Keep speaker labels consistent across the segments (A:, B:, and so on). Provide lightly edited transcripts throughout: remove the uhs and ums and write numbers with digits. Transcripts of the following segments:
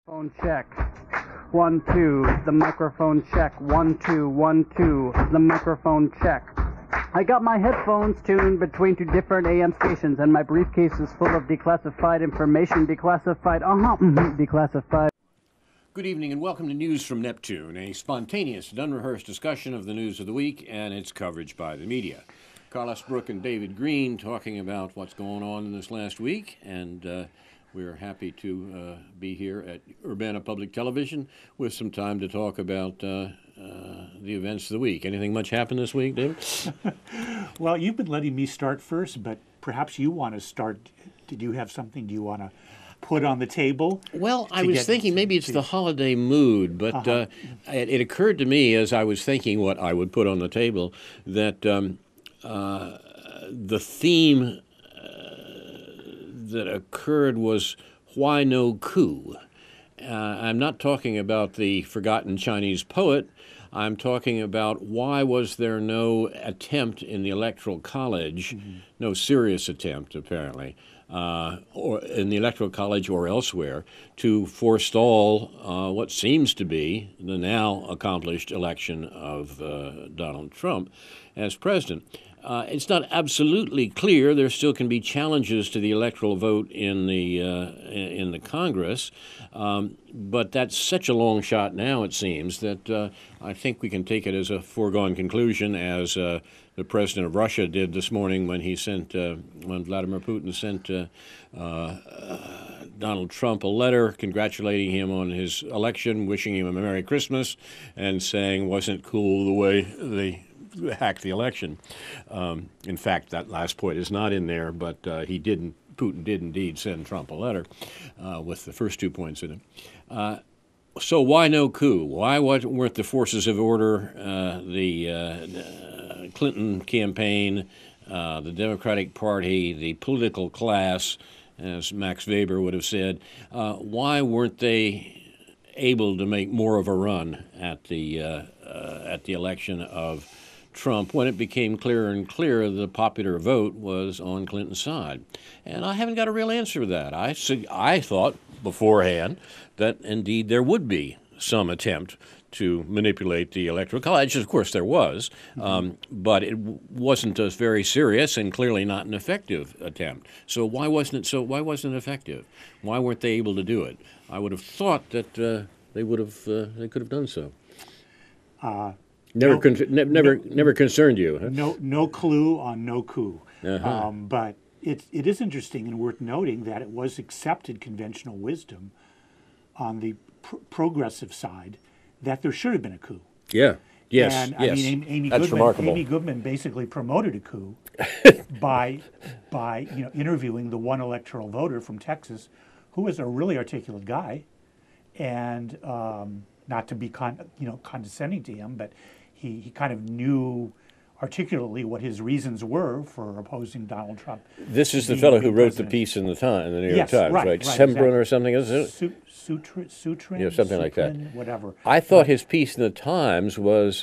A: Phone check. 1, 2. The microphone check. 1, 2, 1, 2. The microphone check. I got my headphones tuned between two different AM stations, and my briefcase is full of declassified information. Declassified. Declassified.
B: Good evening and welcome to News from Neptune, a spontaneous and unrehearsed discussion of the news of the week and its coverage by the media. Carlos Brook and David Green talking about what's going on in this last week, and we're happy to be here at Urbana Public Television with some time to talk about the events of the week. Anything much happen this week, David?
C: Well, you've been letting me start first, but perhaps you want to start. Did you have something you want to put on the table?
B: Well, I was thinking maybe it's the holiday mood, but it occurred to me as I was thinking what I would put on the table that the theme that occurred was why no coup? I'm not talking about the forgotten Chinese poet. I'm talking about why was there no attempt in the Electoral College, no serious attempt apparently, or in the Electoral College or elsewhere, to forestall what seems to be the now accomplished election of Donald Trump as president. It's not absolutely clear. There still can be challenges to the electoral vote in the Congress, but that's such a long shot now, it seems, that I think we can take it as a foregone conclusion, as the president of Russia did this morning when Vladimir Putin sent Donald Trump a letter congratulating him on his election, wishing him a Merry Christmas, and saying wasn't cool the way they hacked the election. In fact, that last point is not in there, but Putin did indeed send Trump a letter with the first 2 points in it. So why no coup? Why weren't the forces of order, the Clinton campaign, the Democratic Party, the political class, as Max Weber would have said, why weren't they able to make more of a run at the election of Trump when it became clearer and clearer the popular vote was on Clinton's side? And I haven't got a real answer to that. I thought beforehand that indeed there would be some attempt to manipulate the Electoral College. Of course there was, but it wasn't a very serious and clearly not an effective attempt. So why wasn't it effective? Why weren't they able to do it? I would have thought that they could have done so. Never concerned you, huh?
C: No clue on no coup. But it is interesting and worth noting that it was accepted conventional wisdom on the progressive side that there should have been a coup.
B: Yeah. Yes.
C: And
B: yes.
C: I mean, Amy Goodman basically promoted a coup by interviewing the one electoral voter from Texas, who was a really articulate guy, and not to be condescending to him, but he kind of knew articulately what his reasons were for opposing Donald Trump.
B: This is the fellow who wrote the piece in the New York Times, right? Sembrun exactly. Or something, isn't it?
C: Sutrin,
B: yeah, something like that.
C: Whatever.
B: I thought his piece in the Times was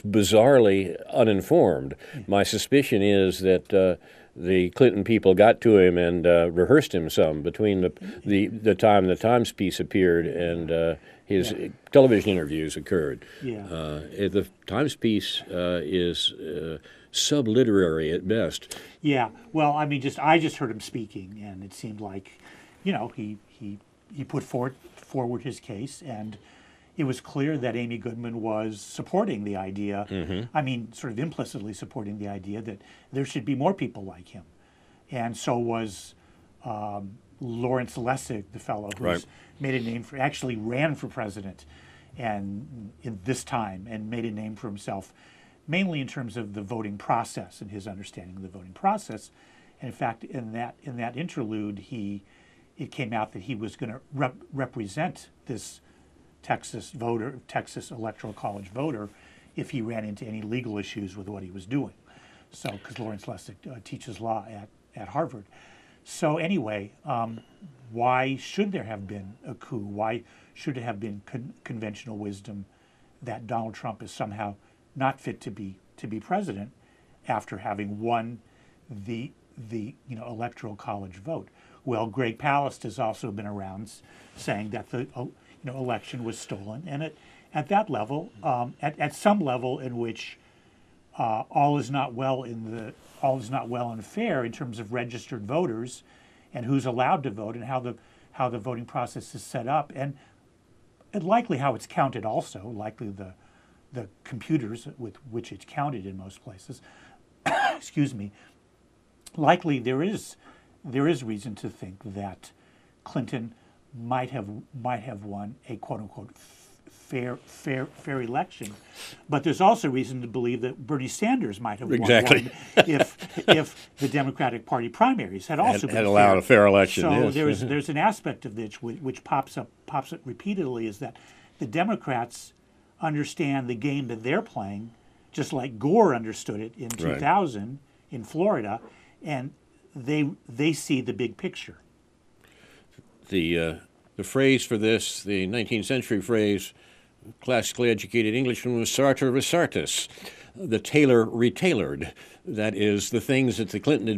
B: bizarrely uninformed. My suspicion is that the Clinton people got to him and rehearsed him some between the time the Times piece appeared and his television interviews occurred. The Times piece is subliterary at best.
C: Yeah. Well, I mean, I just heard him speaking, and it seemed like, he put forward his case, and it was clear that Amy Goodman was supporting the idea. I mean, sort of implicitly supporting the idea that there should be more people like him, and so was Lawrence Lessig, the fellow who's made a name actually ran for president, and in this time, and made a name for himself, mainly in terms of the voting process and his understanding of the voting process. And in fact, in that interlude, it came out that he was going to represent this Texas Electoral College voter if he ran into any legal issues with what he was doing. So, because Lawrence Lessig teaches law at Harvard. So anyway, why should there have been a coup? Why should it have been conventional wisdom that Donald Trump is somehow not fit to be president after having won the Electoral College vote? Well, Greg Palast has also been around saying that the election was stolen, and at that level, at some level in which all is not well and fair in terms of registered voters and who's allowed to vote and how the voting process is set up, and likely how it's counted also, likely the computers with which it's counted in most places. Excuse me. Likely there is reason to think that Clinton might have won a quote unquote fair election, but there's also reason to believe that Bernie Sanders might have won if the Democratic Party primaries had also been
B: allowed
C: fair.
B: a fair election.
C: So
B: yes.
C: there's an aspect of this which pops up repeatedly, is that the Democrats understand the game that they're playing, just like Gore understood it in 2000 in Florida, and they see the big picture.
B: The phrase for this, the 19th century phrase, classically educated Englishman, was sartor resartus, the tailor retailored. That is, the things that the Clinton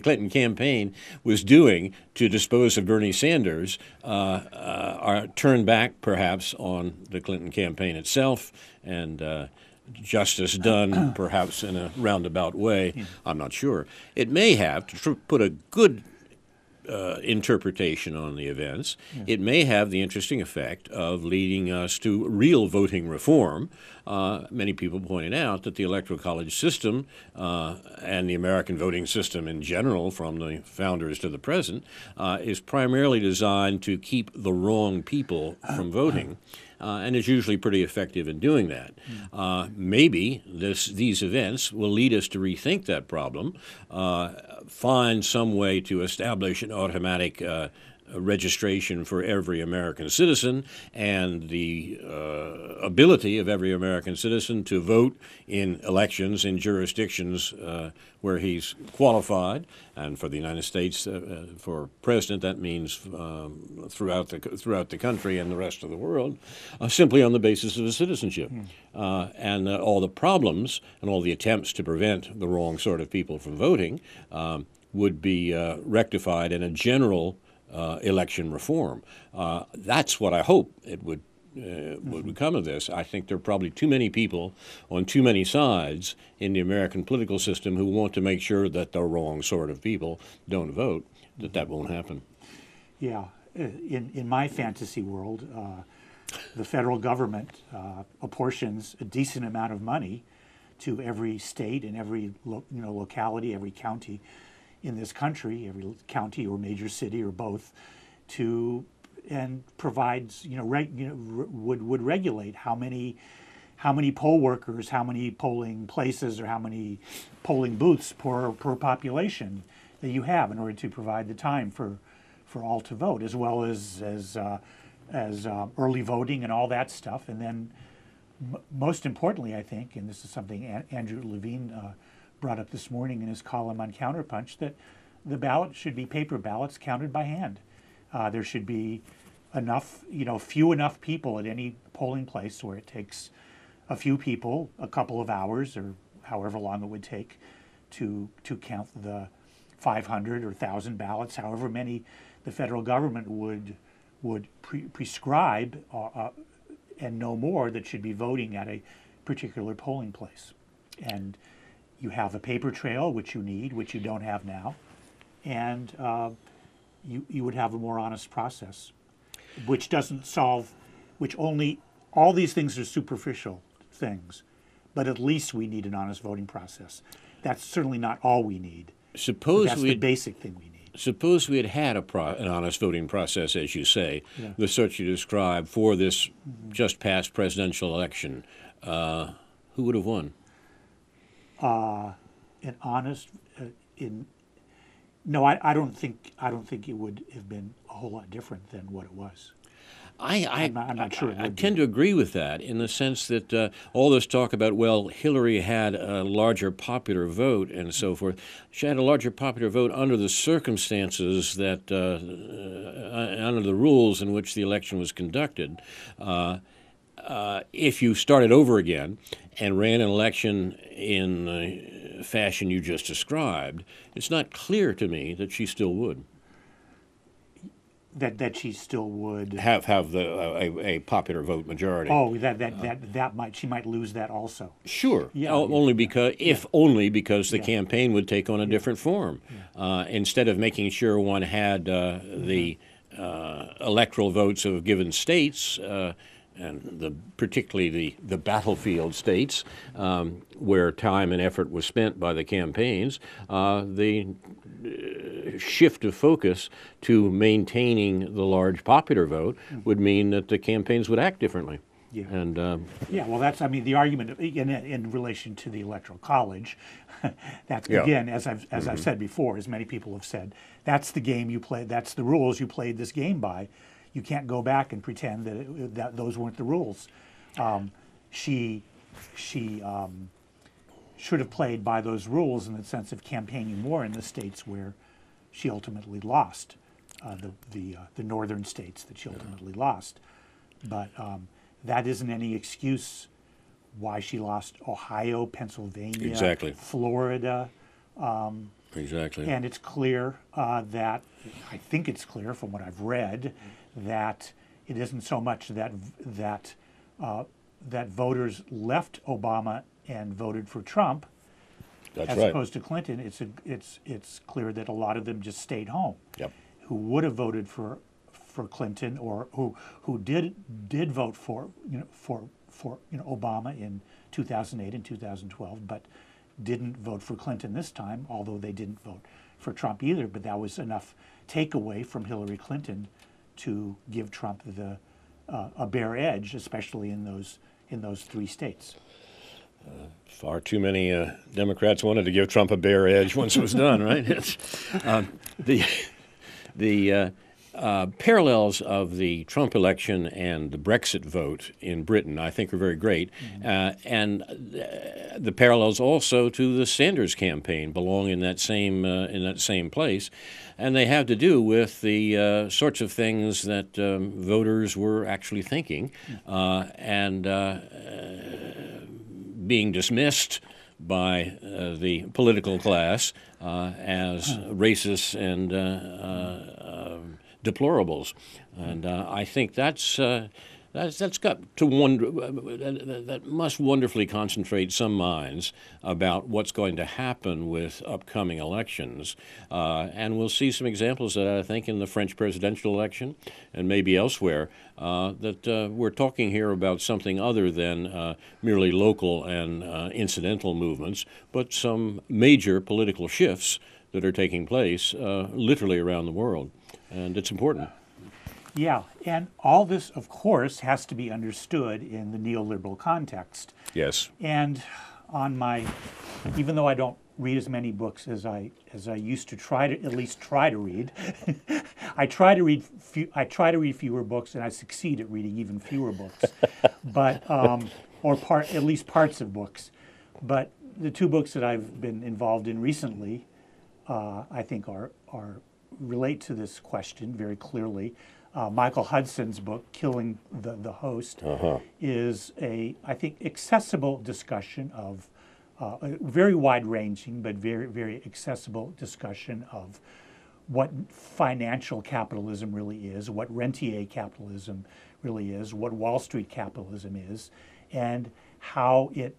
B: Clinton campaign was doing to dispose of Bernie Sanders are turned back perhaps on the Clinton campaign itself, and justice done perhaps in a roundabout way. Yeah. I'm not sure. It may have, to put a good interpretation on the events, it may have the interesting effect of leading us to real voting reform. Many people pointed out that the Electoral College system and the American voting system in general, from the founders to the present, is primarily designed to keep the wrong people from voting. And is usually pretty effective in doing that. Maybe these events will lead us to rethink that problem, find some way to establish an automatic registration for every American citizen, and the ability of every American citizen to vote in elections in jurisdictions where he's qualified. And for the United States, for president, that means throughout the country and the rest of the world, simply on the basis of his citizenship. And all the problems and all the attempts to prevent the wrong sort of people from voting would be rectified in a general election reform. That's what I hope it would become of this. I think there are probably too many people on too many sides in the American political system who want to make sure that the wrong sort of people don't vote, that won't happen.
C: Yeah. In my fantasy world, the federal government apportions a decent amount of money to every state and every locality, every county in this country, every county or major city or both, and provides would regulate how many poll workers, how many polling places, or how many polling booths per population that you have in order to provide the time for all to vote, as well as early voting and all that stuff. And then most importantly, I think, and this is something Andrew Levine brought up this morning in his column on Counterpunch, that the ballot should be paper ballots counted by hand. There should be few enough people at any polling place where it takes a few people a couple of hours or however long it would take to count the 500 or 1,000 ballots, however many the federal government would prescribe and no more that should be voting at a particular polling place. And you have a paper trail, which you need, which you don't have now, and you would have a more honest process, which doesn't solve, all these things are superficial things, but at least we need an honest voting process. That's certainly not all we need. That's the basic thing we need.
B: Suppose we had an honest voting process, as you say, the sort you described for this just past presidential election. Who would have won?
C: An honest, no, I don't think it would have been a whole lot different than what it was. I'm not sure.
B: I tend to agree with that in the sense that all this talk about, well, Hillary had a larger popular vote and so forth. She had a larger popular vote under the circumstances that, under the rules in which the election was conducted. If you started over again and ran an election in fashion you just described, it's not clear to me that she still would.
C: That she still would
B: have a popular vote majority.
C: Oh, that might, she might lose that also.
B: Sure.
C: Yeah,
B: only because only because the
C: Yeah.
B: campaign would take on a different form. Instead of making sure one had the electoral votes of given states, and particularly the battlefield states, where time and effort was spent by the campaigns, the shift of focus to maintaining the large popular vote would mean that the campaigns would act differently.
C: Yeah.
B: And
C: Yeah, well, that's, I mean, the argument in relation to the Electoral College, that's,
B: Yeah.
C: again, as I've said before, as many people have said, that's the game you play, that's the rules you played this game by. You can't go back and pretend that those weren't the rules. She should have played by those rules in the sense of campaigning more in the states where she ultimately lost, the northern states that she ultimately lost. But that isn't any excuse why she lost Ohio, Pennsylvania,
B: Exactly.
C: Florida.
B: exactly.
C: And it's clear that, I think it's clear from what I've read, that it isn't so much that voters left Obama and voted for Trump,
B: That's
C: as
B: right.
C: opposed to Clinton. It's clear that a lot of them just stayed home,
B: Yep.
C: who would have voted for Clinton, or who did vote for Obama in 2008 and 2012, but didn't vote for Clinton this time, although they didn't vote for Trump either. But that was enough takeaway from Hillary Clinton to give Trump a bare edge, especially in those three states.
B: Far too many Democrats wanted to give Trump a bare edge once it was done, right? It's, the parallels of the Trump election and the Brexit vote in Britain, I think, are very great, and the parallels also to the Sanders campaign belong in that same place, and they have to do with the sorts of things that voters were actually thinking, and being dismissed by the political class as racist and deplorables, and I think that's got to wonder. That must wonderfully concentrate some minds about what's going to happen with upcoming elections, and we'll see some examples of that, I think, in the French presidential election and maybe elsewhere. That we're talking here about something other than merely local and incidental movements, but some major political shifts that are taking place literally around the world, and it's important.
C: Yeah, and all this, of course, has to be understood in the neoliberal context.
B: Yes.
C: And even though I don't read as many books as I used to at least try to read, I try to read fewer books, and I succeed at reading even fewer books, but at least parts of books. But the two books that I've been involved in recently, I think relate to this question very clearly. Michael Hudson's book, Killing the Host, is I think, accessible discussion of, a very wide-ranging but very, very accessible discussion of what financial capitalism really is, what rentier capitalism really is, what Wall Street capitalism is, and how it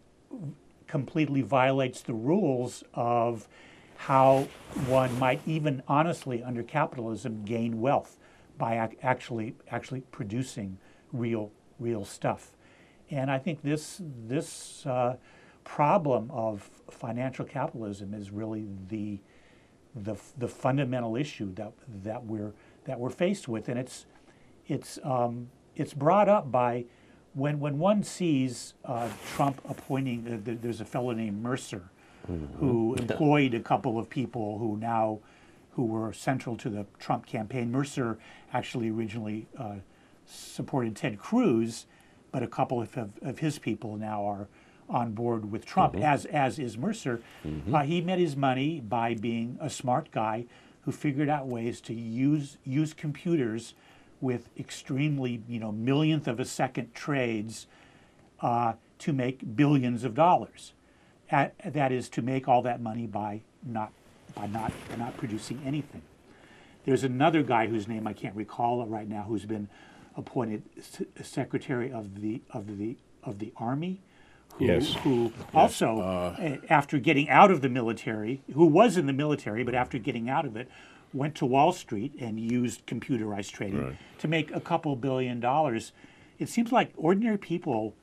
C: completely violates the rules of how one might even honestly, under capitalism, gain wealth by actually producing real stuff. And I think this problem of financial capitalism is really the fundamental issue that we're faced with, and it's brought up by when one sees Trump appointing. There's a fellow named Mercer who employed a couple of people who were central to the Trump campaign. Mercer actually originally supported Ted Cruz, but a couple of his people now are on board with Trump, as is Mercer. He made his money by being a smart guy who figured out ways to use computers with extremely, millionth of a second trades to make billions of dollars. that is to make all that money by not producing anything. There's another guy whose name I can't recall right now, who's been appointed Secretary of the Army, who also, after getting out of the military, who was in the military, but after getting out of it, went to Wall Street and used computerized trading to make a couple $1 billion. It seems like ordinary people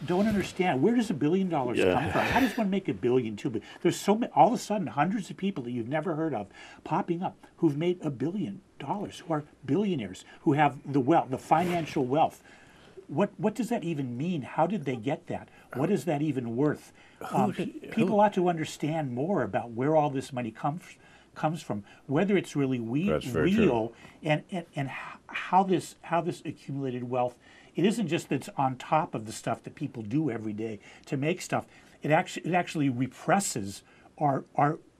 C: don't understand, where does $1 billion come from? How does one make $1 billion, $2 billion? There's so many, all of a sudden, hundreds of people that you've never heard of popping up who've made $1 billion, who are billionaires, who have the wealth, the financial wealth. What does that even mean? How did they get that? What is that even worth? People ought to understand more about where all this money comes from, whether it's really real, and how this accumulated wealth. It isn't just that it's on top of the stuff that people do every day to make stuff. It actually represses our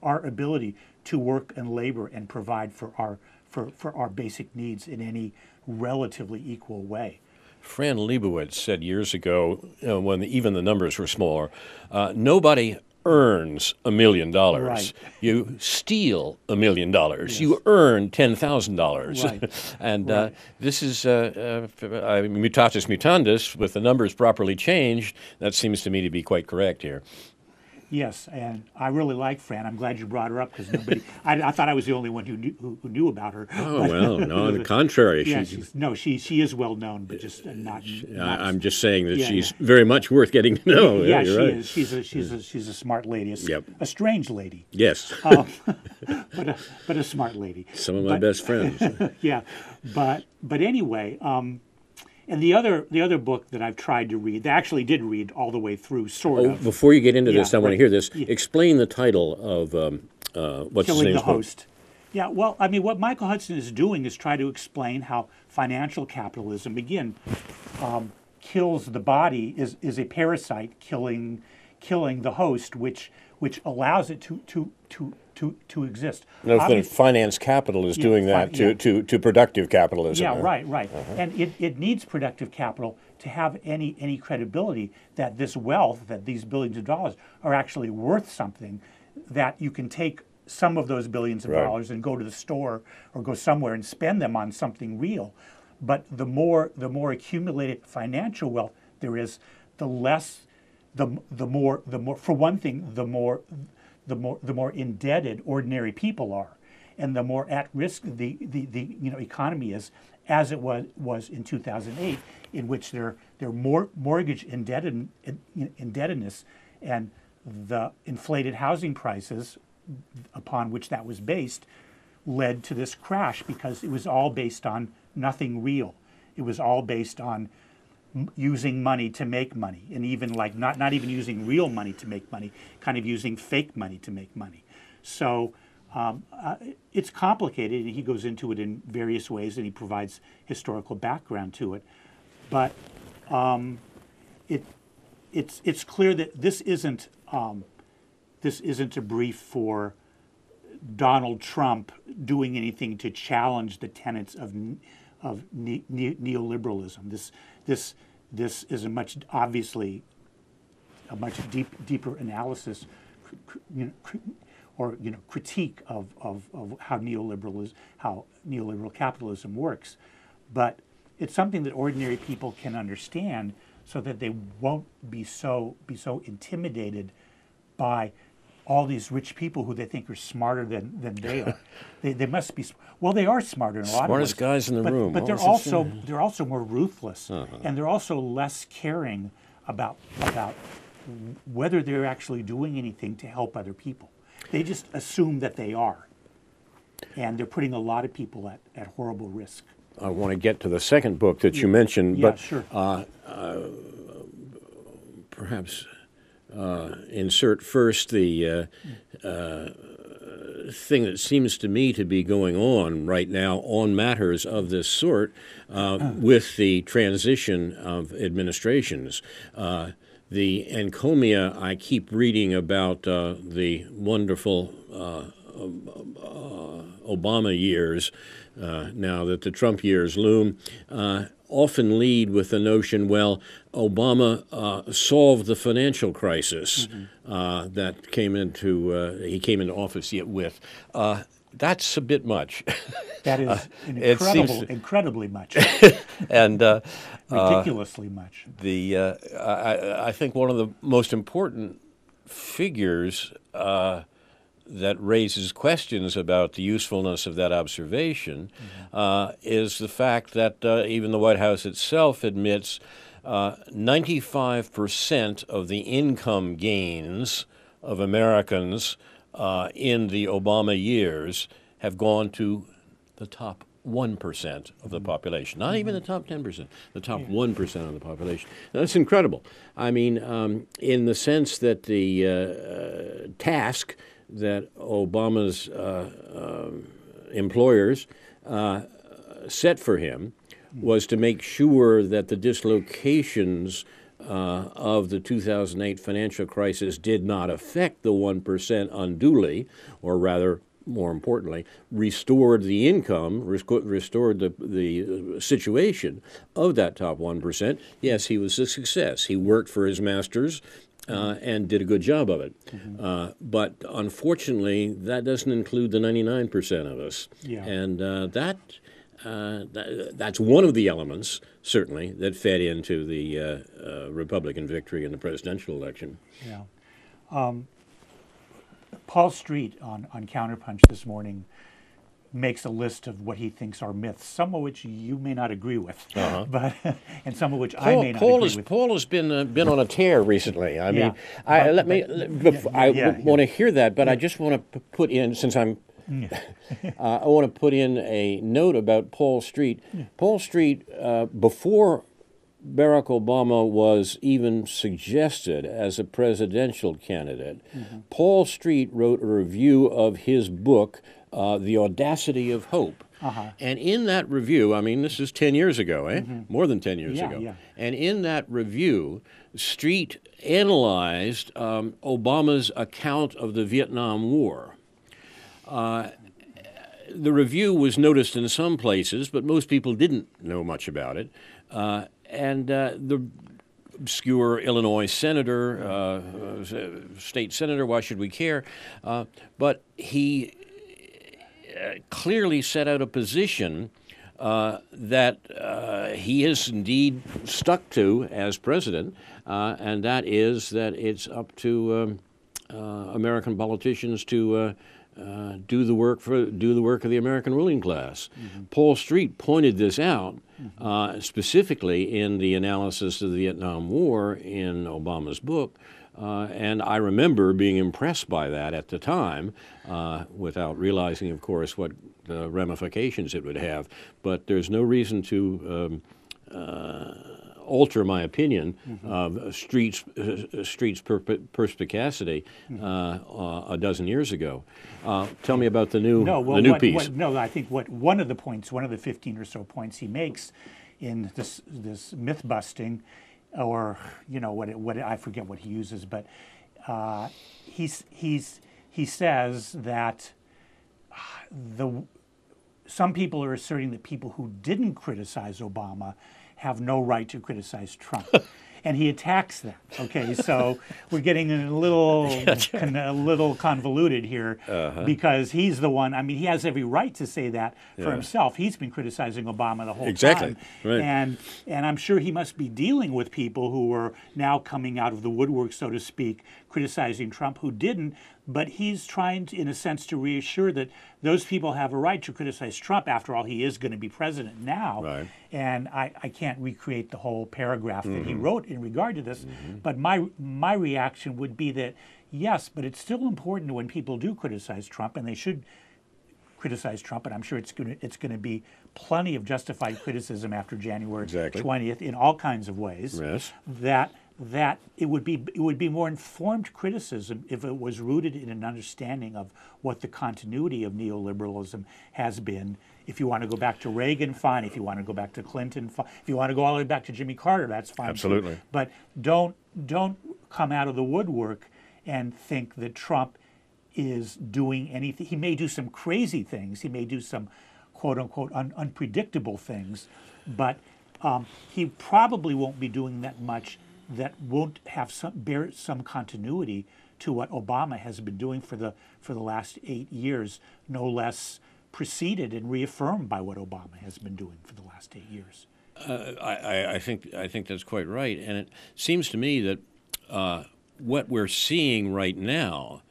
C: ability to work and labor and provide for our basic needs in any relatively equal way.
B: Fran Lebowitz said years ago, when even the numbers were smaller, nobody earns $1 million.
C: Right.
B: You steal $1 million.
C: Yes.
B: You earn $10,000.
C: Right.
B: And
C: Right.
B: This is mutatis mutandis. With the numbers properly changed, that seems to me to be quite correct here.
C: Yes, and I really like Fran. I'm glad you brought her up because nobody. I thought I was the only one who knew about her.
B: Oh well, no. On the contrary,
C: yeah, she is well known, but just not.
B: I'm just saying that she's very much worth getting to know.
C: Yeah,
B: you're right.
C: She's a smart lady. A strange lady.
B: Yes.
C: But a smart lady.
B: Some of my best friends.
C: Yeah, but anyway. And the other book that I've tried to read, that I actually did read all the way through, sort of.
B: Before you get into this, I want to hear this.
C: Yeah.
B: Explain the title of what's his
C: Killing
B: name's
C: the Host. Yeah, well, I mean, what Michael Hudson is doing is try to explain how financial capitalism, again, kills the body, is a parasite killing the host, which allows it to exist.
B: No, finance capital is doing that to productive capitalism.
C: Yeah, right. And it needs productive capital to have any credibility that this wealth, that these billions of dollars are actually worth something, that you can take some of those billions of dollars and go to the store or go somewhere and spend them on something real. But the more accumulated financial wealth there is, the more for one thing, the more indebted ordinary people are, and the more at risk the economy is, as it was in 2008, in which their mortgage indebtedness and the inflated housing prices upon which that was based led to this crash, because it was all based on nothing real. It was all based on using money to make money, and even like not even using real money to make money, kind of using fake money to make money. So it's complicated, and he goes into it in various ways, and he provides historical background to it. But it's clear that this isn't a brief for Donald Trump doing anything to challenge the tenets of neoliberalism. This is obviously a much deeper analysis, or critique of how neoliberal capitalism works. But it's something that ordinary people can understand, so that they won't be so intimidated by all these rich people who they think are smarter than they are. They must be. Well, they are smarter in a lot of ways.
B: Smartest guys in the room.
C: But they're also more ruthless, and they're also less caring about whether they're actually doing anything to help other people. They just assume that they are, and they're putting a lot of people at horrible risk.
B: I want to get to the second book that you mentioned, but
C: sure.
B: Perhaps insert first the thing that seems to me to be going on right now on matters of this sort with the transition of administrations. The encomia I keep reading about the wonderful Obama years, now that the Trump years loom, often lead with the notion, well, Obama solved the financial crisis that he came into office with. That's a bit much.
C: That is incredibly much,
B: And
C: ridiculously much.
B: I think one of the most important figures that raises questions about the usefulness of that observation is the fact that even the White House itself admits 95% of the income gains of Americans in the Obama years have gone to the top 1% of the population, not even the top 10%, the top 1% of the population. Now, that's incredible. I mean, in the sense that the task that Obama's employers set for him was to make sure that the dislocations of the 2008 financial crisis did not affect the 1% unduly, or rather, more importantly, restored the income, restored the situation of that top 1%. Yes, he was a success. He worked for his masters and did a good job of it. But unfortunately, that doesn't include the 99% of us.
C: Yeah.
B: And that's one of the elements, certainly, that fed into the Republican victory in the presidential election.
C: Yeah. Paul Street on Counterpunch this morning makes a list of what he thinks are myths, some of which you may not agree with, but and some of which I may not agree with.
B: Paul has been on a tear recently. I mean,
C: I
B: want to hear that, but I just want to put in, since I'm, I want to put in a note about Paul Street. Paul Street, before Barack Obama was even suggested as a presidential candidate, Paul Street wrote a review of his book, The Audacity of Hope. And in that review, I mean, this is 10 years ago, more than 10 years ago.
C: Yeah.
B: And in that review, Street analyzed Obama's account of the Vietnam War. The review was noticed in some places, but most people didn't know much about it. And the obscure Illinois senator, state senator, why should we care? But he clearly set out a position that he is indeed stuck to as president, and that is that it's up to American politicians to do the work of the American ruling class. Paul Street pointed this out specifically in the analysis of the Vietnam War in Obama's book, and I remember being impressed by that at the time, without realizing, of course, what ramifications it would have. But there's no reason to alter my opinion of Street's perspicacity a dozen years ago. Tell me about the new piece.
C: I think one of the 15 or so points he makes in this myth busting, or what I forget what he uses, but he says that some people are asserting that people who didn't criticize Obama have no right to criticize Trump. And he attacks that. Okay, so we're getting a little convoluted here, because he's the one. I mean, he has every right to say that for himself. He's been criticizing Obama the whole time,
B: right.
C: And I'm sure he must be dealing with people who are now coming out of the woodwork, so to speak, criticizing Trump who didn't. But he's trying to, in a sense, to reassure that those people have a right to criticize Trump. After all, he is going to be president now.
B: Right.
C: And I can't recreate the whole paragraph that he wrote in regard to this. But my reaction would be that, yes, but it's still important when people do criticize Trump, and they should criticize Trump, and I'm sure it's going to be plenty of justified criticism after January 20th in all kinds of ways.
B: Yes.
C: That it would be more informed criticism if it was rooted in an understanding of what the continuity of neoliberalism has been. If you want to go back to Reagan, fine. If you want to go back to Clinton, fine. If you want to go all the way back to Jimmy Carter, that's fine.
B: Absolutely.
C: Too. But don't come out of the woodwork and think that Trump is doing anything. He may do some crazy things. He may do some quote unquote unpredictable things, but He probably won't be doing that much that won't have bear some continuity to what Obama has been doing for the last 8 years, no less preceded and reaffirmed by what Obama has been doing for the last 8 years.
B: I think that's quite right, and it seems to me that what we're seeing right now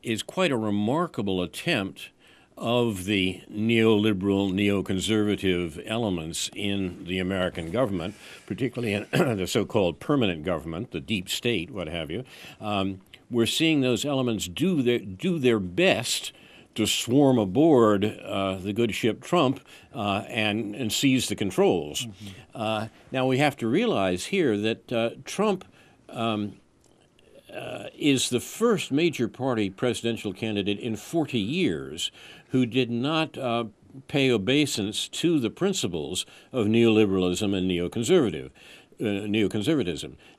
B: is quite a remarkable attempt of the neoliberal, neoconservative elements in the American government, particularly in the so-called permanent government, the deep state, what have you. We're seeing those elements do their best to swarm aboard the good ship Trump and seize the controls. Now we have to realize here that Trump is the first major party presidential candidate in 40 years who did not pay obeisance to the principles of neoliberalism and neoconservatism.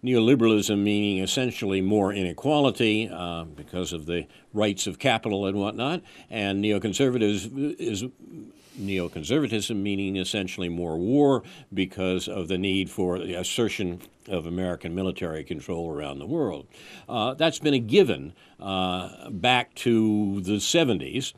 B: Neoliberalism meaning essentially more inequality because of the rights of capital and whatnot, and neoconservatism meaning essentially more war because of the need for the assertion of American military control around the world. That's been a given back to the 70s.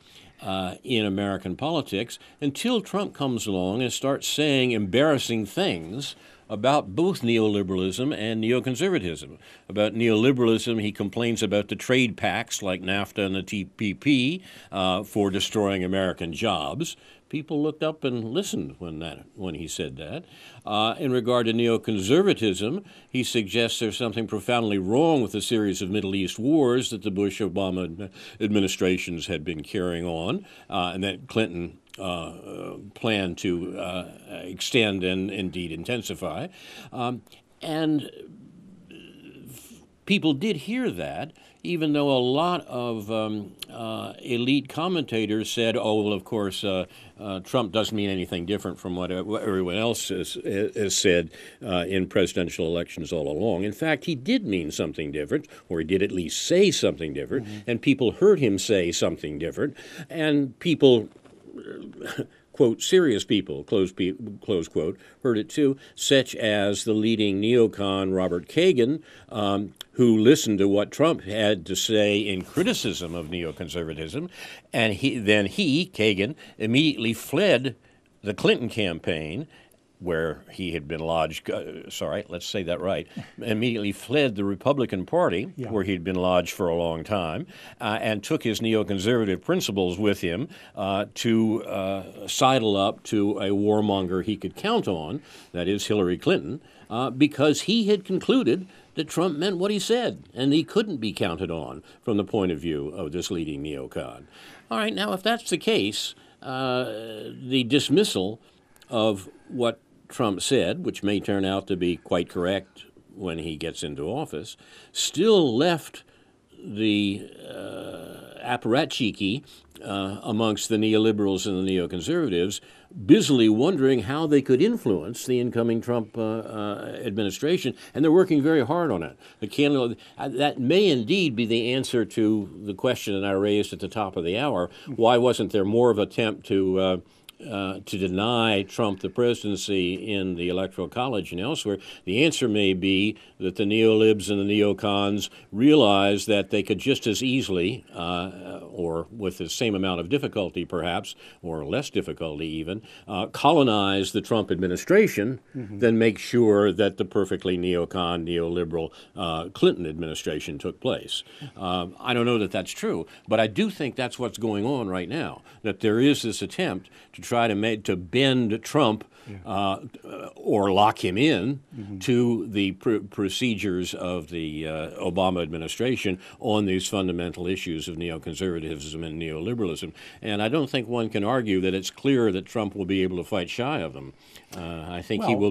B: In American politics, until Trump comes along and starts saying embarrassing things about both neoliberalism and neoconservatism. About neoliberalism, he complains about the trade pacts like NAFTA and the TPP for destroying American jobs. People looked up and listened when he said that. In regard to neoconservatism, he suggests there's something profoundly wrong with the series of Middle East wars that the Bush-Obama administrations had been carrying on, and that Clinton planned to extend and indeed intensify. And people did hear that, even though a lot of elite commentators said, oh, well, of course, Trump doesn't mean anything different from what everyone else has said in presidential elections all along. In fact, he did mean something different, or he did at least say something different, and people heard him say something different, and people quote, serious people, close quote, heard it too, such as the leading neocon Robert Kagan, who listened to what Trump had to say in criticism of neoconservatism, and Kagan, immediately fled the Clinton campaign, where he had been lodged, immediately fled the Republican Party, where he'd been lodged for a long time, and took his neoconservative principles with him to sidle up to a warmonger he could count on, that is Hillary Clinton, because he had concluded that Trump meant what he said, and he couldn't be counted on from the point of view of this leading neocon. All right, now if that's the case, the dismissal of what Trump said, which may turn out to be quite correct when he gets into office, still left the apparatchiki amongst the neoliberals and the neoconservatives busily wondering how they could influence the incoming Trump administration, and they're working very hard on it. That may indeed be the answer to the question that I raised at the top of the hour. Why wasn't there more of an attempt to deny Trump the presidency in the Electoral College and elsewhere? The answer may be that the neolibs and the neocons realized that they could just as easily, or with the same amount of difficulty perhaps, or less difficulty even, colonize the Trump administration than make sure that the perfectly neocon, neoliberal Clinton administration took place. I don't know that that's true, but I do think that's what's going on right now, that there is this attempt to try to bend Trump or lock him in to the procedures of the Obama administration on these fundamental issues of neoconservatism and neoliberalism. And I don't think one can argue that it's clear that Trump will be able to fight shy of them. I think he will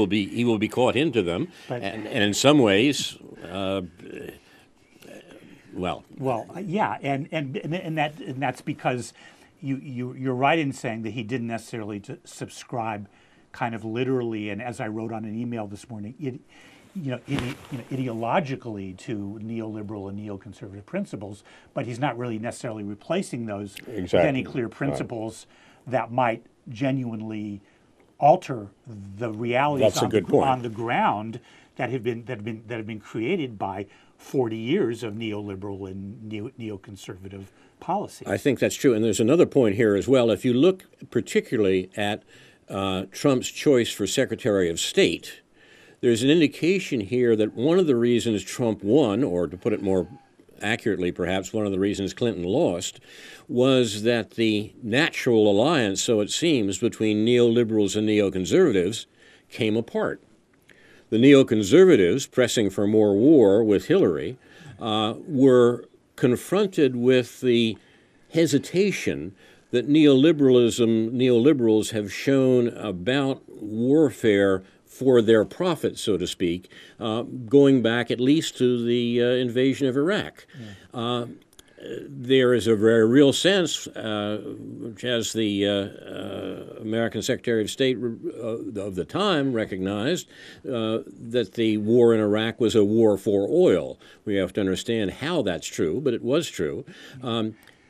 B: be caught into them, and in some ways.
C: And that's because you're right in saying that he didn't necessarily subscribe kind of literally, and as I wrote on an email this morning, ideologically to neoliberal and neoconservative principles, but he's not really necessarily replacing those with any clear principles that might genuinely alter the realities
B: That's a good point.
C: on the ground that have been created by 40 years of neoliberal and neoconservative policy.
B: I think that's true. And there's another point here as well. If you look particularly at Trump's choice for Secretary of State, there's an indication here that one of the reasons Trump won, or to put it more accurately perhaps, one of the reasons Clinton lost, was that the natural alliance, so it seems, between neoliberals and neoconservatives came apart. The neoconservatives, pressing for more war with Hillary, were confronted with the hesitation that neoliberals have shown about warfare for their profit, so to speak, going back at least to the invasion of Iraq. Yeah. There is a very real sense, which as the American Secretary of State of the time recognized, that the war in Iraq was a war for oil. We have to understand how that's true, but it was true.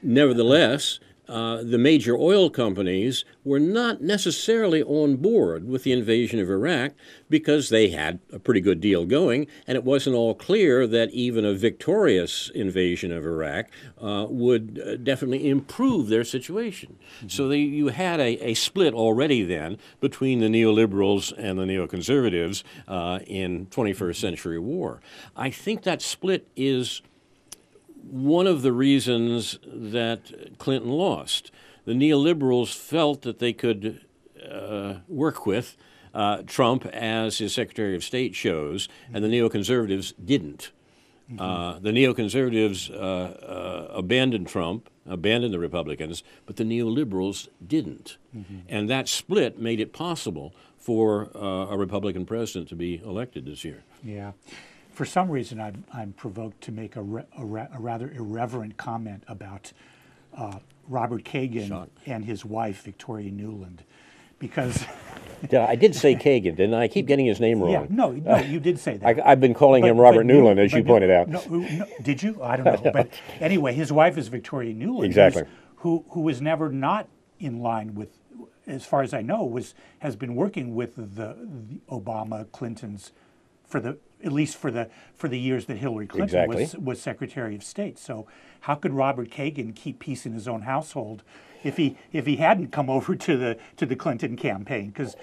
B: Nevertheless, the major oil companies were not necessarily on board with the invasion of Iraq because they had a pretty good deal going, and it wasn't all clear that even a victorious invasion of Iraq would definitely improve their situation. Mm-hmm. So you had a split already then between the neoliberals and the neoconservatives in 21st century war. I think that split is one of the reasons that Clinton lost. The neoliberals felt that they could work with Trump as his Secretary of State shows, and the neoconservatives didn't. Mm-hmm. The neoconservatives abandoned Trump, abandoned the Republicans, but the neoliberals didn't. Mm-hmm. And that split made it possible for a Republican president to be elected this year.
C: Yeah. For some reason, I'm provoked to make a rather irreverent comment about Robert Kagan and his wife, Victoria Nuland, because...
B: I did say Kagan, didn't I? I keep getting his name wrong.
C: Yeah, no, you did say that.
B: I've been calling him Robert Nuland, as you pointed out.
C: No, did you? I don't know. But anyway, his wife is Victoria Nuland.
B: Exactly.
C: Who was never not in line with, as far as I know, has been working with the Obama, Clintons at least for the years that Hillary Clinton was Secretary of State. So how could Robert Kagan keep peace in his own household if he hadn't come over to the Clinton campaign? Because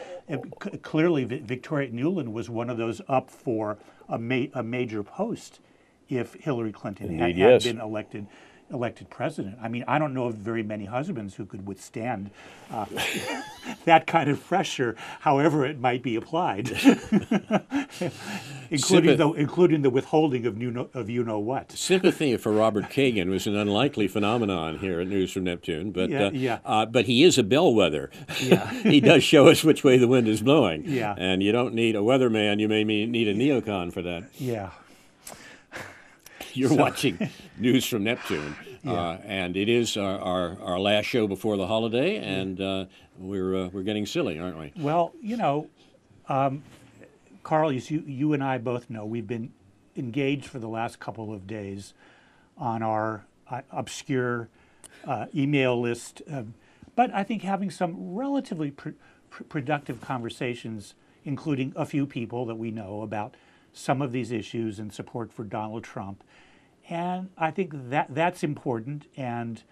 C: clearly Victoria Nuland was one of those up for a major post if Hillary Clinton had been elected president. I mean, I don't know of very many husbands who could withstand that kind of pressure, however it might be applied, including the withholding of you know what.
B: Sympathy for Robert Kagan was an unlikely phenomenon here at News from Neptune, but but he is a bellwether. Yeah. He does show us which way the wind is blowing. Yeah. And you don't need a weatherman; you may need a neocon for that.
C: Yeah.
B: You're watching News from Neptune, and it is our last show before the holiday, and we're getting silly, aren't we?
C: Well, Carl, as you and I both know, we've been engaged for the last couple of days on our obscure email list, but I think having some relatively productive conversations, including a few people that we know about some of these issues and support for Donald Trump. And I think that's important. And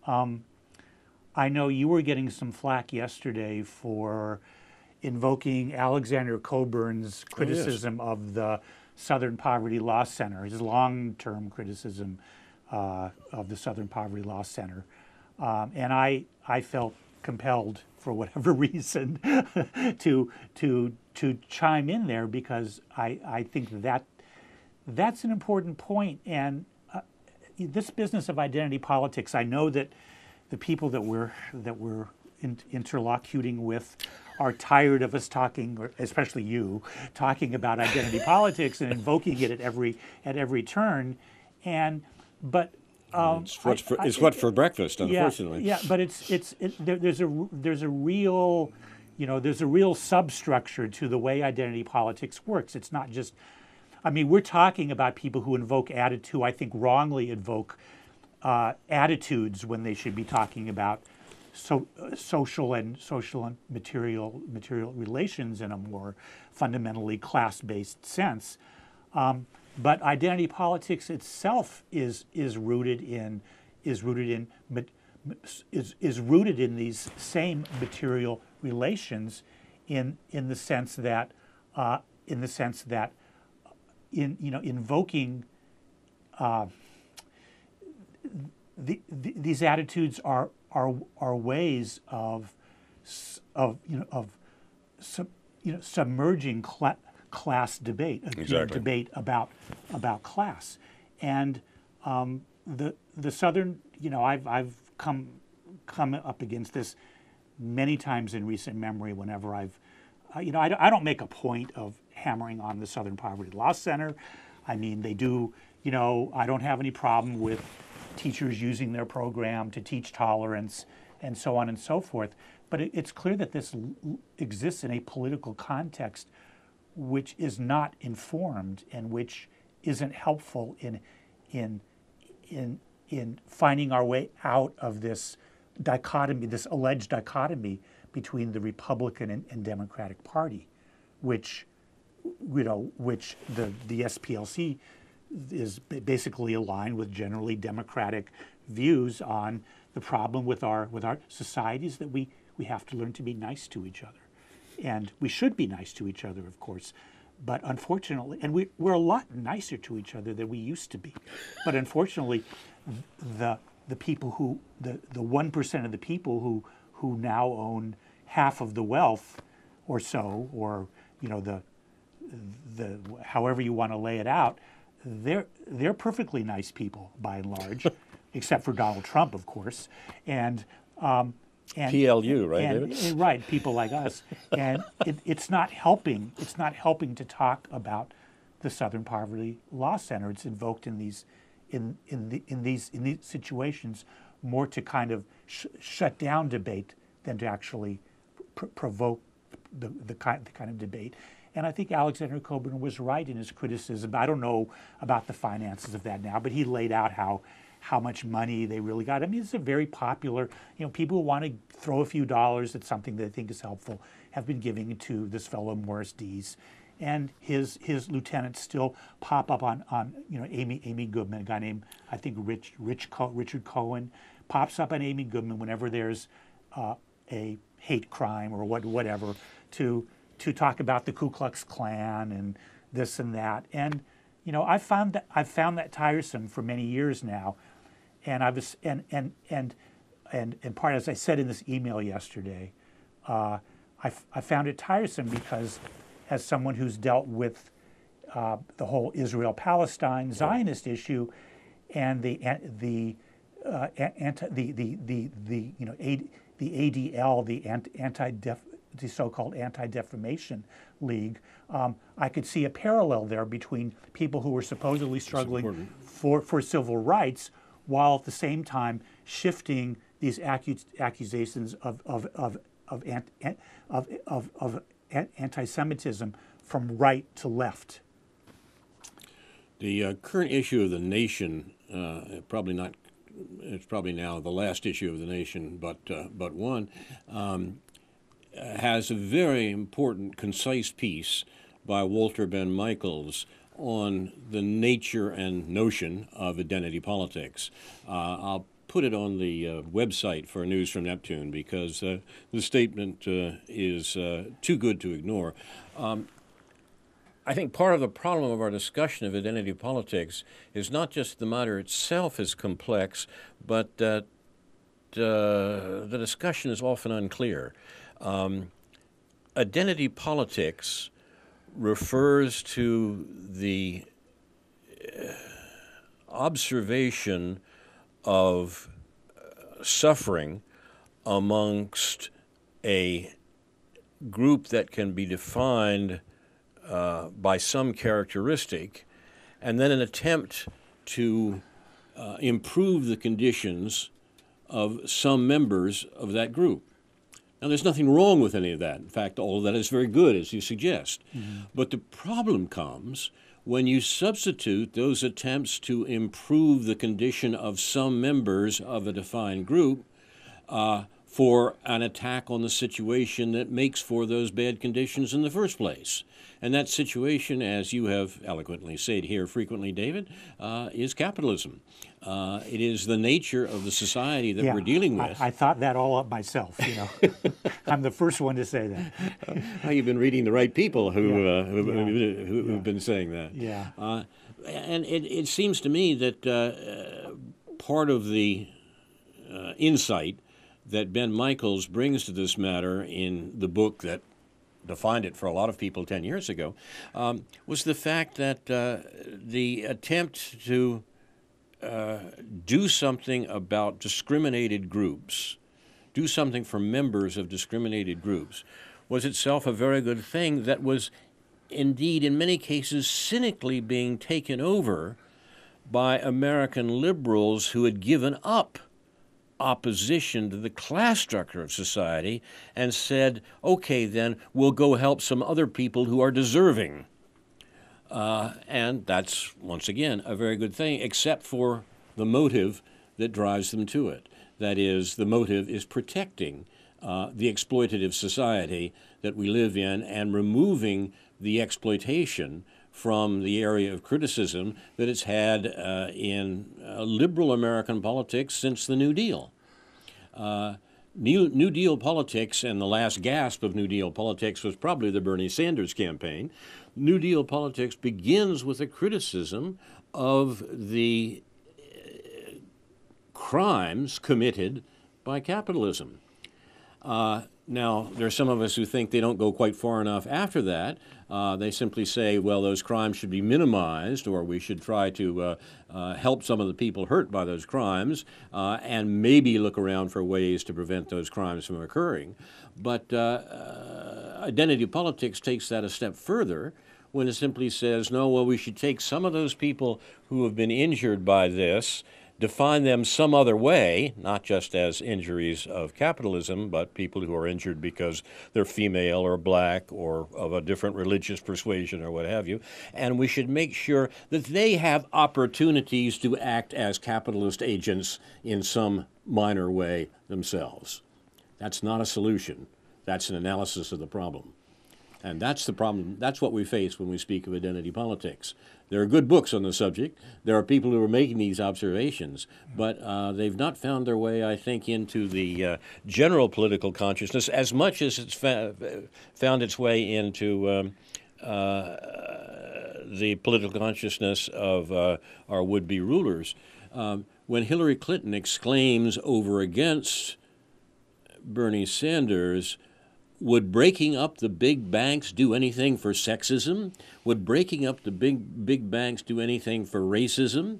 C: I know you were getting some flack yesterday for invoking Alexander Coburn's criticism of the Southern Poverty Law Center, his long-term criticism of the Southern Poverty Law Center. And I felt compelled, for whatever reason, to chime in there, because I think that's an important point. And this business of identity politics, I know that the people that we're interlocuting with are tired of us talking, or especially you, talking about identity politics and invoking it at every turn. But
B: it's what for breakfast, unfortunately.
C: Yeah, but there's a real substructure to the way identity politics works. It's not just, I mean, we're talking about people who invoke who I think wrongly invoke attitudes when they should be talking about social and material relations in a more fundamentally class-based sense. But identity politics itself is rooted in these same material relations, in the sense that invoking these attitudes are ways of submerging class debate,
D: Exactly.
C: debate about class, and the Southern, I've come up against this many times in recent memory. Whenever I don't make a point of hammering on the Southern Poverty Law Center. I mean, they do. I don't have any problem with teachers using their program to teach tolerance and so on and so forth. But it's clear that this exists in a political context which is not informed and which isn't helpful in finding our way out of this dichotomy, this alleged dichotomy between the Republican and Democratic Party, which the SPLC is basically aligned with generally democratic views on the problem with our societies, that we have to learn to be nice to each other. And we should be nice to each other, of course. But unfortunately, and we're a lot nicer to each other than we used to be. But unfortunately, the people who, the 1% of the people who now own half of the wealth or so, or the however you want to lay it out, they're perfectly nice people by and large, except for Donald Trump, of course, and
D: PLU, right, David?
C: Right, people like us, and it's not helping. It's not helping to talk about the Southern Poverty Law Center. It's invoked in these situations more to kind of shut down debate than to actually provoke the kind of debate. And I think Alexander Coburn was right in his criticism. I don't know about the finances of that now, but he laid out how much money they really got. I mean, it's a very popular, people who want to throw a few dollars at something they think is helpful have been giving to this fellow Morris Dees. And his lieutenants still pop up on Amy Goodman, a guy named, I think, Richard Cohen, pops up on Amy Goodman whenever there's a hate crime or whatever, to talk about the Ku Klux Klan and this and that. And I've found that tiresome for many years now. And I was and part, as I said in this email yesterday, I found it tiresome because, as someone who's dealt with the whole Israel-Palestine Zionist issue and the ADL, the so-called Anti-Defamation League, I could see a parallel there between people who were supposedly struggling for civil rights, while at the same time shifting these accusations of anti-Semitism from right to left.
B: The current issue of the nation, it's probably now the last issue of the nation, but one, has a very important, concise piece by Walter Ben Michaels on the nature and notion of identity politics. I'll put it on the website for News from Neptune because the statement is too good to ignore. I think part of the problem of our discussion of identity politics is not just the matter itself is complex, but that the discussion is often unclear. Identity politics refers to the observation of suffering amongst a group that can be defined by some characteristic, and then an attempt to improve the conditions of some members of that group. Now, there's nothing wrong with any of that. In fact, all of that is very good, as you suggest. Mm-hmm. But the problem comes when you substitute those attempts to improve the condition of some members of a defined group for an attack on the situation that makes for those bad conditions in the first place. And that situation, as you have eloquently said here frequently, David, is capitalism. It is the nature of the society that we're dealing with.
C: I thought that all up myself, you know. I'm the first one to say that.
B: Well, you've been reading the right people who've been saying that.
C: Yeah.
B: And it seems to me that part of the insight that Ben Michaels brings to this matter in the book that defined it for a lot of people 10 years ago was the fact that the attempt to do something about discriminated groups, do something for members of discriminated groups, was itself a very good thing that was indeed in many cases cynically being taken over by American liberals who had given up opposition to the class structure of society and said, okay, then we'll go help some other people who are deserving. And that's, once again, a very good thing, except for the motive that drives them to it. That is, the motive is protecting the exploitative society that we live in and removing the exploitation from the area of criticism that it's had in liberal American politics since the New Deal. New Deal politics, and the last gasp of New Deal politics was probably the Bernie Sanders campaign. New Deal politics begins with a criticism of the crimes committed by capitalism. Now, there are some of us who think they don't go quite far enough after that. They simply say, well, those crimes should be minimized, or we should try to help some of the people hurt by those crimes, and maybe look around for ways to prevent those crimes from occurring. But identity politics takes that a step further when it simply says, no, well, we should take some of those people who have been injured by this, define them some other way, not just as injuries of capitalism, but people who are injured because they're female or black or of a different religious persuasion or what have you. And we should make sure that they have opportunities to act as capitalist agents in some minor way themselves. That's not a solution. That's an analysis of the problem. And that's the problem. That's what we face when we speak of identity politics. There are good books on the subject. There are people who are making these observations, but they've not found their way, I think, into the general political consciousness as much as it's found its way into the political consciousness of our would-be rulers. When Hillary Clinton exclaims over against Bernie Sanders, would breaking up the big banks do anything for sexism? Would breaking up the big banks do anything for racism?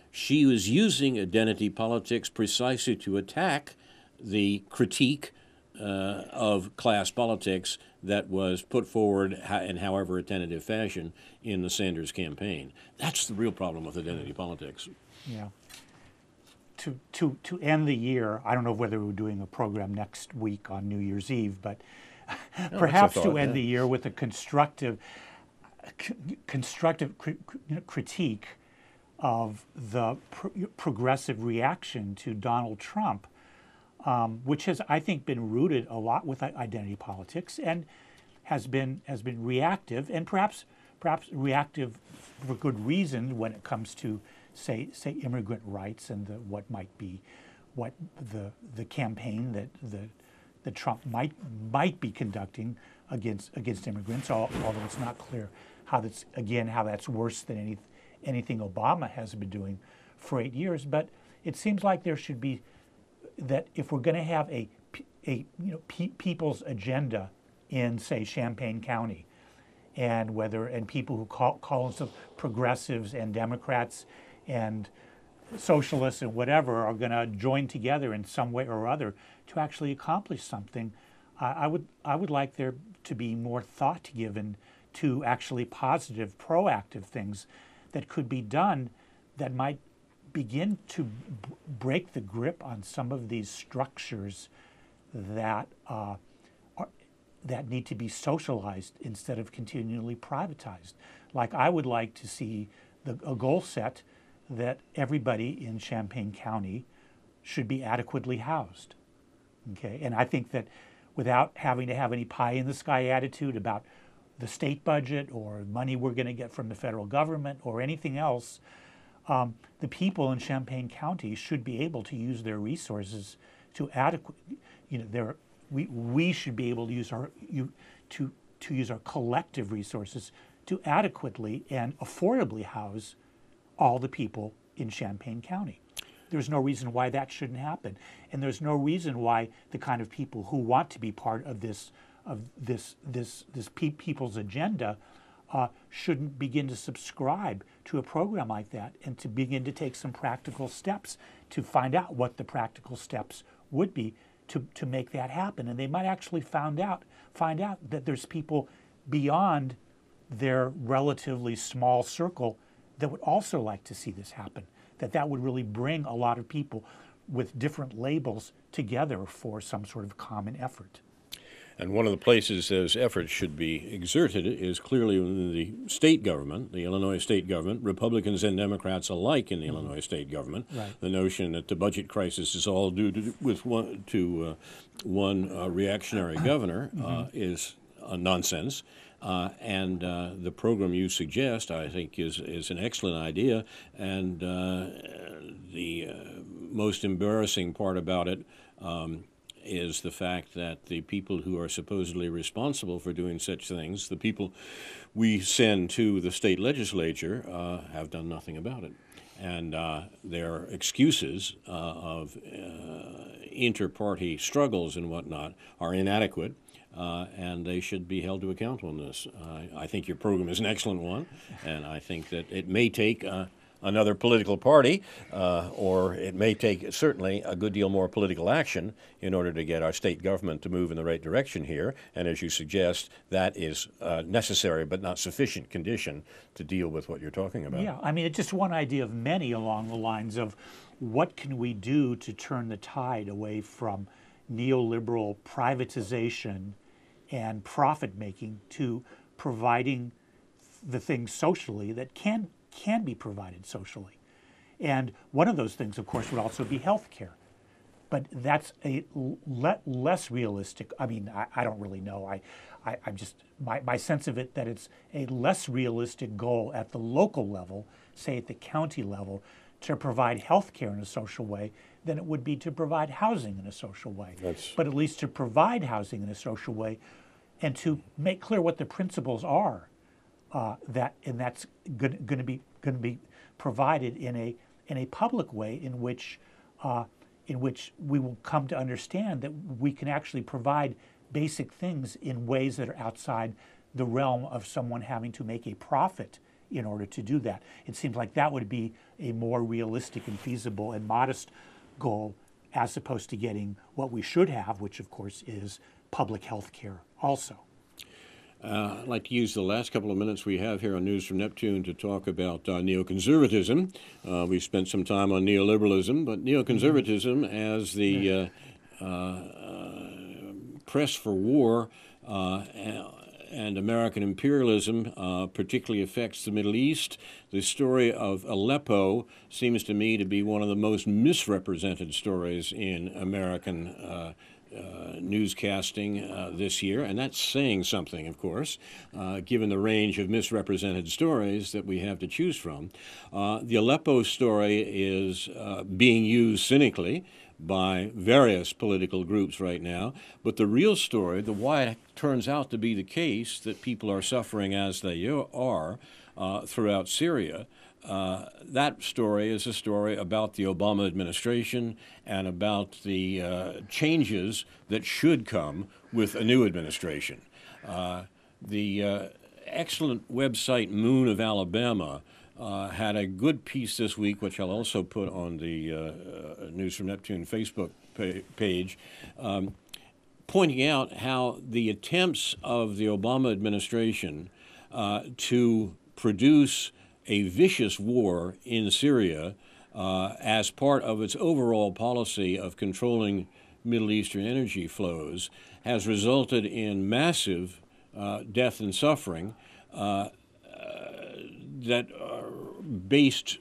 B: She was using identity politics precisely to attack the critique of class politics that was put forward in however a tentative fashion in the Sanders campaign. That's the real problem with identity politics.
C: Yeah. To end the year, I don't know whether we're doing a program next week on New Year's Eve, but perhaps to end the year with a constructive critique of the progressive reaction to Donald Trump, which has, I think, been rooted a lot with identity politics and has been reactive, and perhaps reactive for good reason when it comes to say immigrant rights and what the campaign that Trump might be conducting against immigrants, although it's not clear how that's worse than anything Obama has been doing for 8 years. But it seems like there should be that if we're going to have a people's agenda in, say, Champaign County, and people who call themselves progressives and Democrats and socialists and whatever are going to join together in some way or other to actually accomplish something, I would like there to be more thought given to actually positive, proactive things that could be done that might begin to break the grip on some of these structures that need to be socialized instead of continually privatized. Like, I would like to see a goal set that everybody in Champaign County should be adequately housed. Okay, and I think that without having to have any pie in the sky attitude about the state budget or money we're going to get from the federal government or anything else, the people in Champaign County should be able to use their resources to we should be able to use to use our collective resources to adequately and affordably house all the people in Champaign County. There's no reason why that shouldn't happen, and there's no reason why the kind of people who want to be part of this people's agenda shouldn't begin to subscribe to a program like that and to begin to take some practical steps to find out what the practical steps would be to make that happen. And they might actually find out that there's people beyond their relatively small circle that would also like to see this happen, that would really bring a lot of people with different labels together for some sort of common effort.
B: And one of the places those efforts should be exerted is clearly in the state government, the Illinois state government, Republicans and Democrats alike in the Illinois state government. Right. The notion that the budget crisis is all due to one reactionary governor is nonsense. And the program you suggest, I think, is an excellent idea. And the most embarrassing part about it is the fact that the people who are supposedly responsible for doing such things, the people we send to the state legislature, have done nothing about it. And their excuses of inter-party struggles and whatnot are inadequate. And they should be held to account on this. I think your program is an excellent one, and I think that it may take another political party, or it may take certainly a good deal more political action in order to get our state government to move in the right direction here. And as you suggest, that is necessary but not sufficient condition to deal with what you're talking about.
C: Yeah, I mean, it's just one idea of many along the lines of what can we do to turn the tide away from neoliberal privatization and profit making to providing the things socially that can be provided socially. And one of those things, of course, would also be health care. But that's a less realistic. I mean, I don't really know. I'm just, my sense of it, that it's a less realistic goal at the local level, say at the county level, to provide health care in a social way than it would be to provide housing in a social way. But at least to provide housing in a social way and to make clear what the principles are, that's going to be provided in a public way in which we will come to understand that we can actually provide basic things in ways that are outside the realm of someone having to make a profit in order to do that. It seems like that would be a more realistic and feasible and modest goal, as opposed to getting what we should have, which of course is public health care also.
B: I'd like to use the last couple of minutes we have here on News from Neptune to talk about neoconservatism. We've spent some time on neoliberalism, but neoconservatism as the press for war and American imperialism particularly affects the Middle East. The story of Aleppo seems to me to be one of the most misrepresented stories in American newscasting this year, and that's saying something, of course, given the range of misrepresented stories that we have to choose from. The Aleppo story is being used cynically by various political groups right now, but the real story, the why it turns out to be the case that people are suffering as they are throughout Syria, that story is a story about the Obama administration and about the changes that should come with a new administration. The excellent website Moon of Alabama had a good piece this week, which I'll also put on the News from Neptune Facebook page, pointing out how the attempts of the Obama administration to produce a vicious war in Syria as part of its overall policy of controlling Middle Eastern energy flows has resulted in massive death and suffering that are based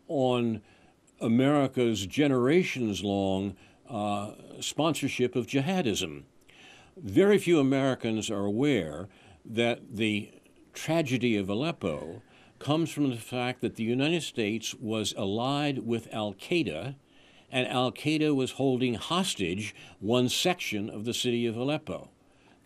B: on America's generations-long sponsorship of jihadism. Very few Americans are aware that the tragedy of Aleppo comes from the fact that the United States was allied with al-Qaeda, and al-Qaeda was holding hostage one section of the city of Aleppo.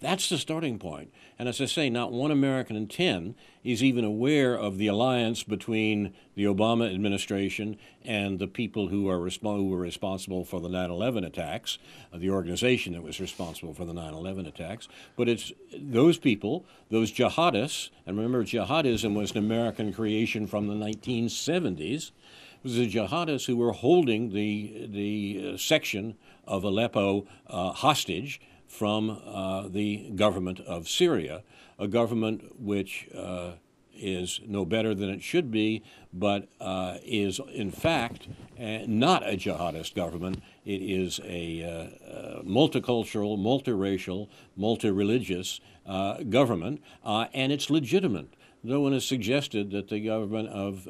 B: That's the starting point. And as I say, not one American in 10 is even aware of the alliance between the Obama administration and the people who were responsible for the 9/11 attacks, the organization that was responsible for the 9/11 attacks. But it's those people, those jihadists, and remember, jihadism was an American creation from the 1970s. It was the jihadists who were holding the section of Aleppo hostage from the government of Syria, a government which is no better than it should be, but is in fact not a jihadist government. It is a multicultural, multiracial, multireligious government, and it's legitimate. No one has suggested that the government of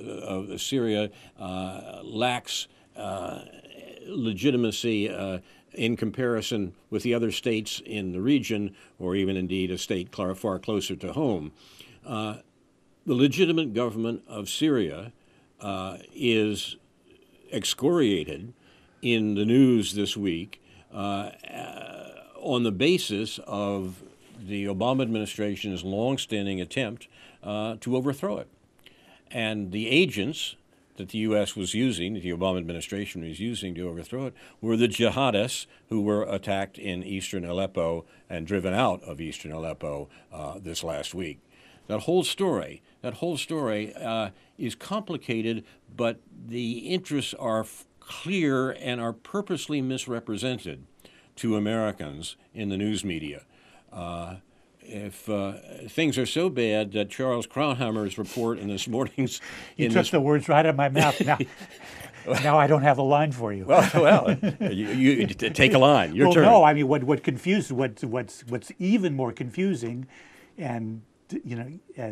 B: Syria lacks legitimacy in comparison with the other states in the region, or even indeed a state far closer to home. The legitimate government of Syria is excoriated in the news this week on the basis of the Obama administration's longstanding attempt to overthrow it. And the agents that the U.S. was using, that the Obama administration was using to overthrow it, were the jihadists who were attacked in eastern Aleppo and driven out of eastern Aleppo this last week. That whole story is complicated, but the interests are clear and are purposely misrepresented to Americans in the news media. If things are so bad that Charles Krauthammer's report in this morning's...
C: You took the words right out of my mouth. Now I don't have a line for you.
B: Well, you take a line. Your turn.
C: No, I mean, what's even more confusing and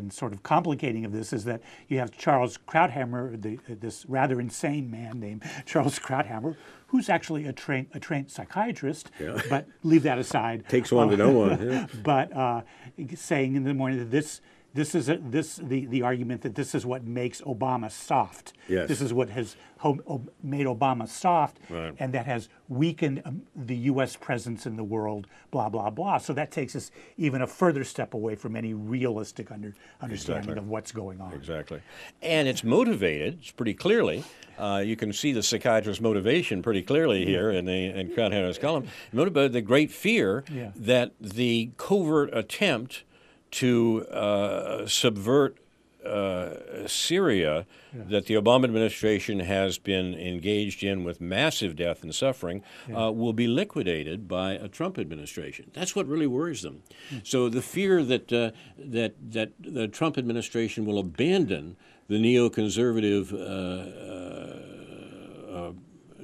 C: sort of complicating of this is that you have Charles Krauthammer, this rather insane man named Charles Krauthammer, who's actually a trained psychiatrist, but leave that aside.
B: Takes one to know one. Yeah.
C: But saying in the morning that the argument that this is what makes Obama soft.
B: Yes.
C: This is what has made Obama soft,
B: right,
C: and that has weakened the U.S. presence in the world, blah, blah, blah. So that takes us even a further step away from any realistic understanding of what's going on.
B: Exactly. And it's motivated, pretty clearly. You can see the psychiatrist's motivation pretty clearly here in Krauthammer's column. Motivated the great fear that the covert attempt to subvert Syria that the Obama administration has been engaged in with massive death and suffering will be liquidated by a Trump administration. That's what really worries them. So the fear that the Trump administration will abandon the neoconservative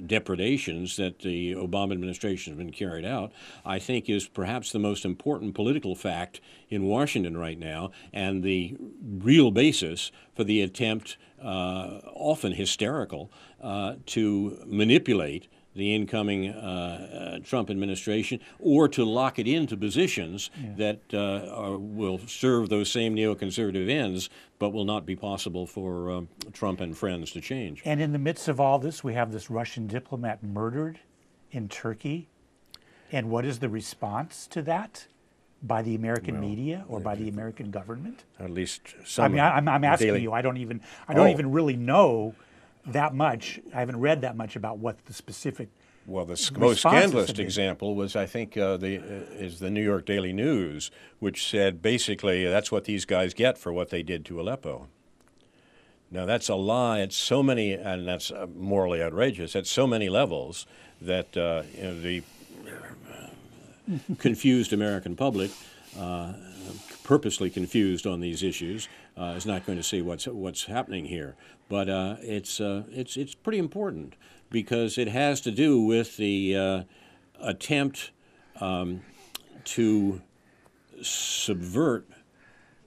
B: depredations that the Obama administration has been carried out, I think is perhaps the most important political fact in Washington right now, and the real basis for the attempt, often hysterical, to manipulate the incoming Trump administration, or to lock it into positions that will serve those same neoconservative ends, but will not be possible for Trump and friends to change.
C: And in the midst of all this, we have this Russian diplomat murdered in Turkey. And what is the response to that by the American media or by the American government?
B: At least some.
C: I mean, I'm asking you. I don't even really know that much. I haven't read that much about what the specific.
B: Well, the most scandalous example was, I think, is the New York Daily News, which said basically that's what these guys get for what they did to Aleppo. Now that's a lie at so many, and that's morally outrageous at so many levels that the confused American public, purposely confused on these issues, is not going to see what's happening here. But it's pretty important, because it has to do with the attempt to subvert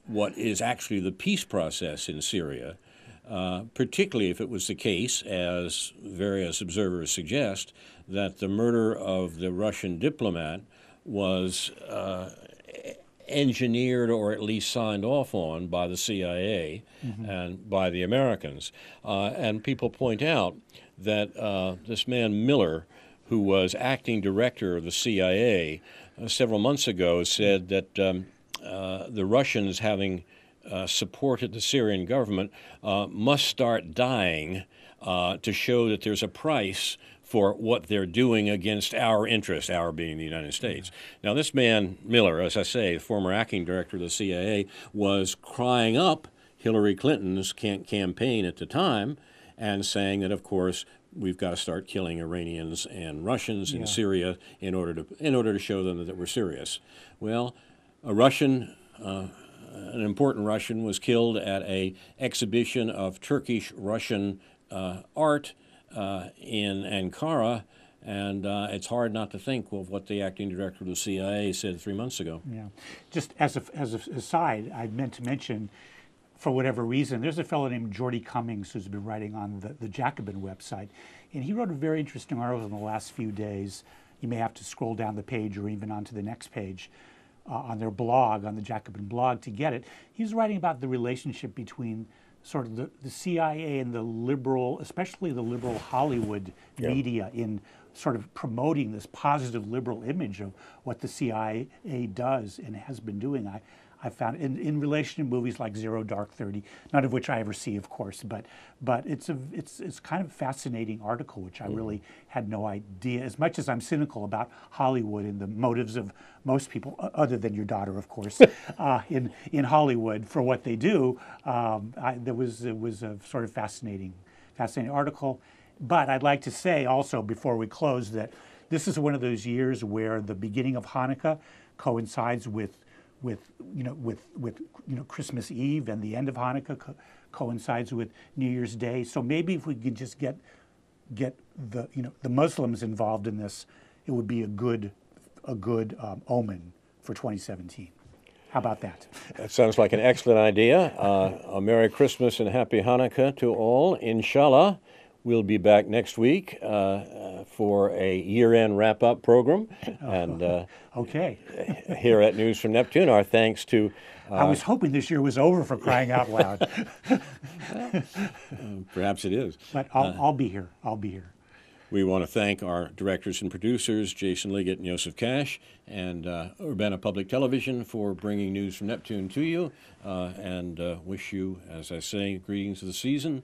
B: what is actually the peace process in Syria particularly if it was the case, as various observers suggest, that the murder of the Russian diplomat was engineered or at least signed off on by the CIA and by the Americans. And people point out that this man Miller, who was acting director of the CIA several months ago, said that the Russians, having supported the Syrian government, must start dying to show that there's a price for what they're doing against our interest, our being the United States. Now, this man, Miller, as I say, former acting director of the CIA, was crying up Hillary Clinton's campaign at the time and saying that, of course, we've got to start killing Iranians and Russians in Syria in order to show them that we're serious. Well, a Russian, an important Russian, was killed at an exhibition of Turkish-Russian art in Ankara, and it's hard not to think of what the acting director of the CIA said 3 months ago.
C: Yeah. Just as an aside, I meant to mention, for whatever reason, there's a fellow named Jordy Cummings who's been writing on the Jacobin website, and he wrote a very interesting article in the last few days. You may have to scroll down the page or even onto the next page on their blog, on the Jacobin blog, to get it. He's writing about the relationship between sort of the CIA and the liberal, especially the liberal Hollywood media, in sort of promoting this positive liberal image of what the CIA does and has been doing. I found in relation to movies like Zero Dark 30, none of which I ever see, of course, but it's kind of a fascinating article, which I really had no idea. As much as I'm cynical about Hollywood and the motives of most people, other than your daughter, of course, in Hollywood for what they do, it was a sort of fascinating article. But I'd like to say also before we close that this is one of those years where the beginning of Hanukkah coincides with Christmas Eve, and the end of Hanukkah coincides with New Year's Day. So maybe if we could just get the Muslims involved in this, it would be a good omen for 2017. How about that?
B: That sounds like an excellent idea. A Merry Christmas and Happy Hanukkah to all. Inshallah, we'll be back next week for a year-end wrap-up program. And
C: okay.
B: Here at News from Neptune, our thanks to...
C: I was hoping this year was over, for crying out loud.
B: Perhaps it is.
C: But I'll be here. I'll be here.
B: We want to thank our directors and producers, Jason Liggett and Joseph Cash, and Urbana Public Television for bringing News from Neptune to you, and wish you, as I say, greetings of the season,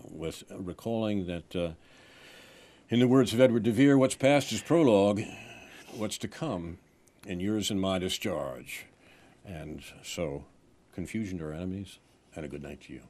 B: with recalling that, in the words of Edward de Vere, what's past is prologue, what's to come, and yours and my discharge. And so, confusion to our enemies, and a good night to you.